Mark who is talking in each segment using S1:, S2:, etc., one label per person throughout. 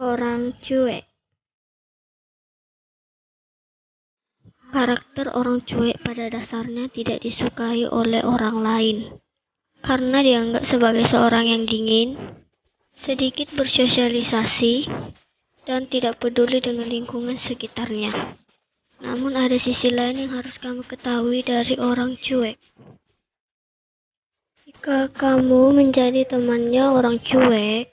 S1: Orang cuek. Karakter orang cuek pada dasarnya tidak disukai oleh orang lain karena dianggap sebagai seorang yang dingin, sedikit bersosialisasi, dan tidak peduli dengan lingkungan sekitarnya. Namun ada sisi lain yang harus kamu ketahui dari orang cuek. Jika kamu menjadi temannya orang cuek,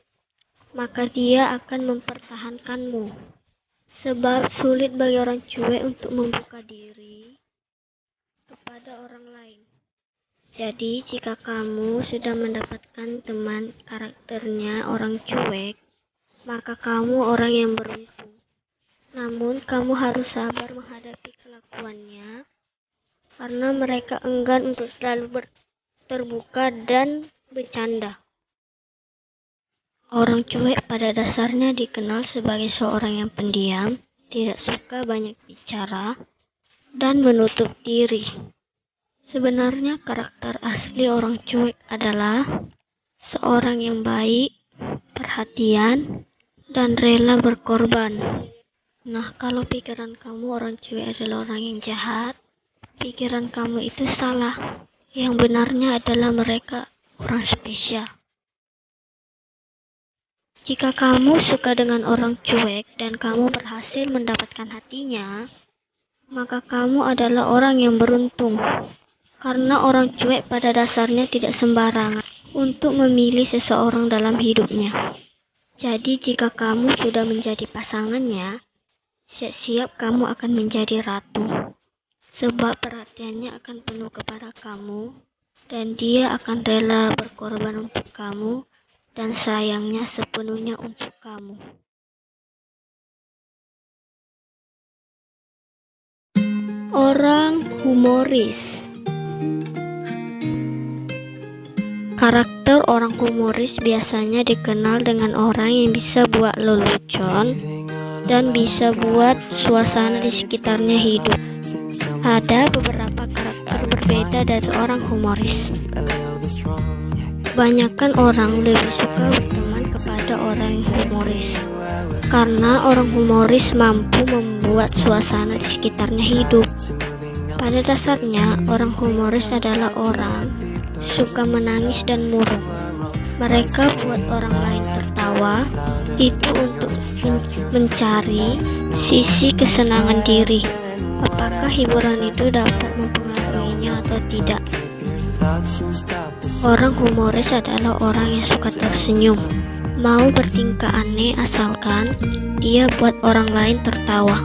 S1: maka dia akan mempertahankanmu. Sebab sulit bagi orang cuek untuk membuka diri kepada orang lain. Jadi, jika kamu sudah mendapatkan teman karakternya orang cuek, maka kamu orang yang beruntung. Namun, kamu harus sabar menghadapi kelakuannya, karena mereka enggan untuk selalu terbuka dan bercanda. Orang cuek pada dasarnya dikenal sebagai seorang yang pendiam, tidak suka banyak bicara, dan menutup diri. Sebenarnya karakter asli orang cuek adalah seorang yang baik, perhatian, dan rela berkorban. Nah, kalau pikiran kamu orang cuek adalah orang yang jahat, pikiran kamu itu salah. Yang benarnya adalah mereka orang spesial. Jika kamu suka dengan orang cuek dan kamu berhasil mendapatkan hatinya, maka kamu adalah orang yang beruntung. Karena orang cuek pada dasarnya tidak sembarangan untuk memilih seseorang dalam hidupnya. Jadi jika kamu sudah menjadi pasangannya, siap-siap kamu akan menjadi ratu. Sebab perhatiannya akan penuh kepada kamu, dan dia akan rela berkorban untuk kamu, dan sayangnya sepenuhnya untuk kamu. Orang humoris. Karakter orang humoris biasanya dikenal dengan orang yang bisa buat lelucon dan bisa buat suasana di sekitarnya hidup. Ada beberapa karakter berbeda dari orang humoris. Kebanyakan orang lebih suka berteman kepada orang humoris karena orang humoris mampu membuat suasana di sekitarnya hidup. Pada dasarnya, orang humoris adalah orang suka menangis dan murung. Mereka buat orang lain tertawa, itu untuk mencari sisi kesenangan diri. Apakah hiburan itu dapat mempengaruhinya atau tidak? Orang humoris adalah orang yang suka tersenyum, mau bertingkah aneh asalkan dia buat orang lain tertawa.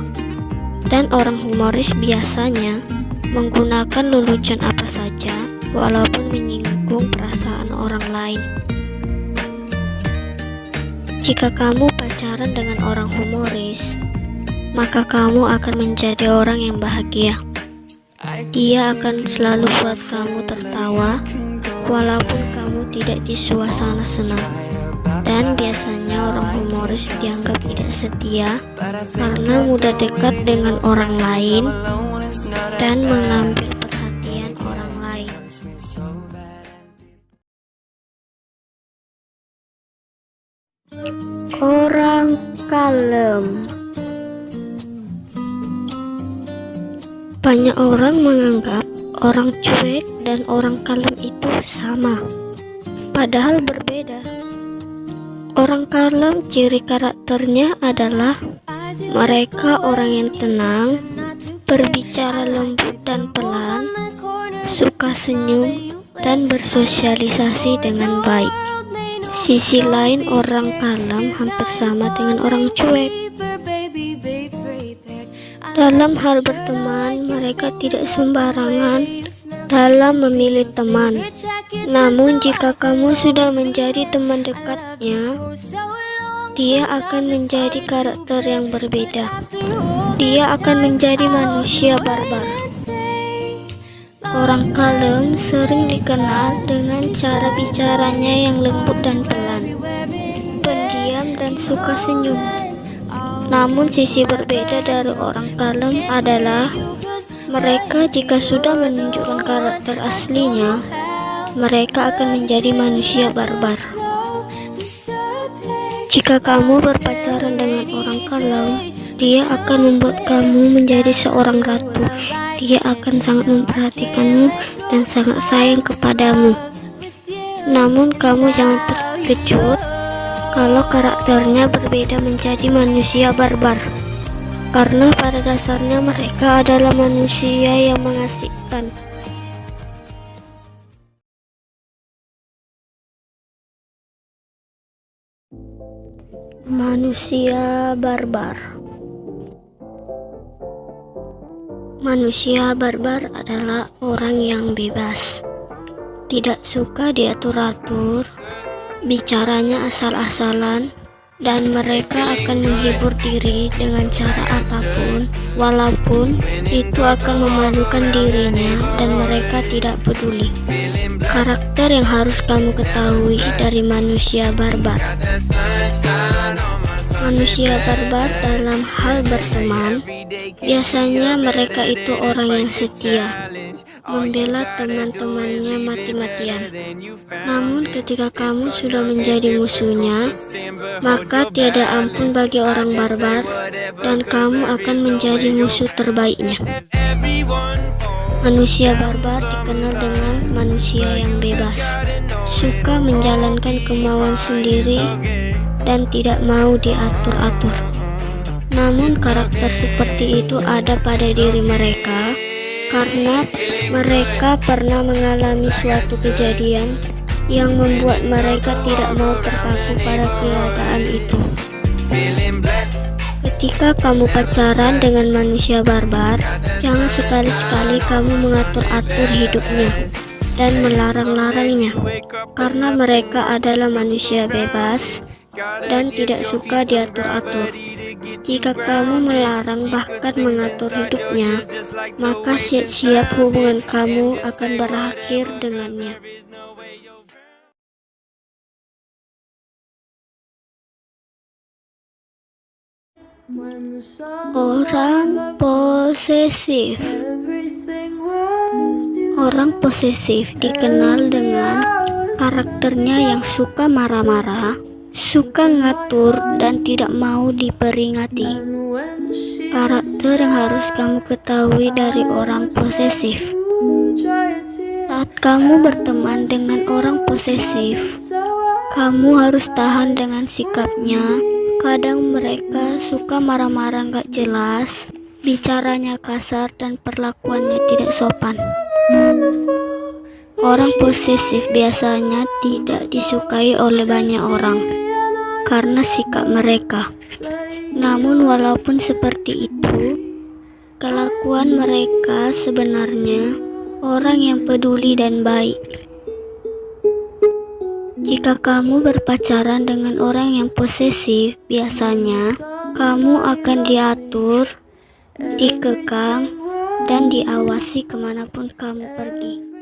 S1: Dan orang humoris biasanya menggunakan lelucon apa saja walaupun menyinggung perasaan orang lain. Jika kamu pacaran dengan orang humoris, maka kamu akan menjadi orang yang bahagia. Dia akan selalu buat kamu tertawa walaupun kamu tidak di suasana senang. Dan biasanya orang humoris dianggap tidak setia karena mudah dekat dengan orang lain dan mengambil perhatian orang lain. Orang kalem. Banyak orang menganggap orang cuek dan orang kalem itu sama, padahal berbeda. Orang kalem ciri karakternya adalah mereka orang yang tenang, berbicara lembut dan pelan, suka senyum, dan bersosialisasi dengan baik. Sisi lain orang kalem hampir sama dengan orang cuek. Dalam hal berteman, mereka tidak sembarangan dalam memilih teman. Namun jika kamu sudah menjadi teman dekatnya, dia akan menjadi karakter yang berbeda. Dia akan menjadi manusia barbar. Orang kalem sering dikenal dengan cara bicaranya yang lembut dan pelan, pendiam dan suka senyum. Namun sisi berbeda dari orang kalem adalah mereka jika sudah menunjukkan karakter aslinya, mereka akan menjadi manusia barbar. Jika kamu berpacaran dengan orang kalem, dia akan membuat kamu menjadi seorang ratu. Dia akan sangat memperhatikanmu dan sangat sayang kepadamu. Namun kamu jangan terkejut kalau karakternya berbeda menjadi manusia barbar. Karena pada dasarnya mereka adalah manusia yang mengasihkan. Manusia barbar. Manusia barbar adalah orang yang bebas, tidak suka diatur-atur, bicaranya asal-asalan, dan mereka akan menghibur diri dengan cara apapun, walaupun itu akan memalukan dirinya dan mereka tidak peduli. Karakter yang harus kamu ketahui dari manusia barbar. Manusia barbar dalam hal berteman, biasanya mereka itu orang yang setia, membela teman-temannya mati-matian. Namun ketika kamu sudah menjadi musuhnya, maka tiada ampun bagi orang barbar, dan kamu akan menjadi musuh terbaiknya. Manusia barbar dikenal dengan manusia yang bebas, suka menjalankan kemauan sendiri, dan tidak mau diatur-atur. Namun karakter seperti itu ada pada diri mereka, karena mereka pernah mengalami suatu kejadian yang membuat mereka tidak mau terpaku pada keadaan itu. Ketika kamu pacaran dengan manusia barbar, jangan sekali-sekali kamu mengatur-atur hidupnya dan melarang-larangnya, karena mereka adalah manusia bebas dan tidak suka diatur-atur. Jika kamu melarang bahkan mengatur hidupnya, maka siap-siap hubungan kamu akan berakhir dengannya. Orang posesif. Orang posesif dikenal dengan karakternya yang suka marah-marah, suka ngatur, dan tidak mau diperingati. Karakter yang harus kamu ketahui dari orang posesif. Saat kamu berteman dengan orang posesif, kamu harus tahan dengan sikapnya. Kadang mereka suka marah-marah gak jelas, bicaranya kasar, dan perlakuannya tidak sopan. Orang posesif biasanya tidak disukai oleh banyak orang karena sikap mereka. Namun walaupun seperti itu, kelakuan mereka sebenarnya orang yang peduli dan baik. Jika kamu berpacaran dengan orang yang posesif, biasanya kamu akan diatur, dikekang, dan diawasi kemanapun kamu pergi.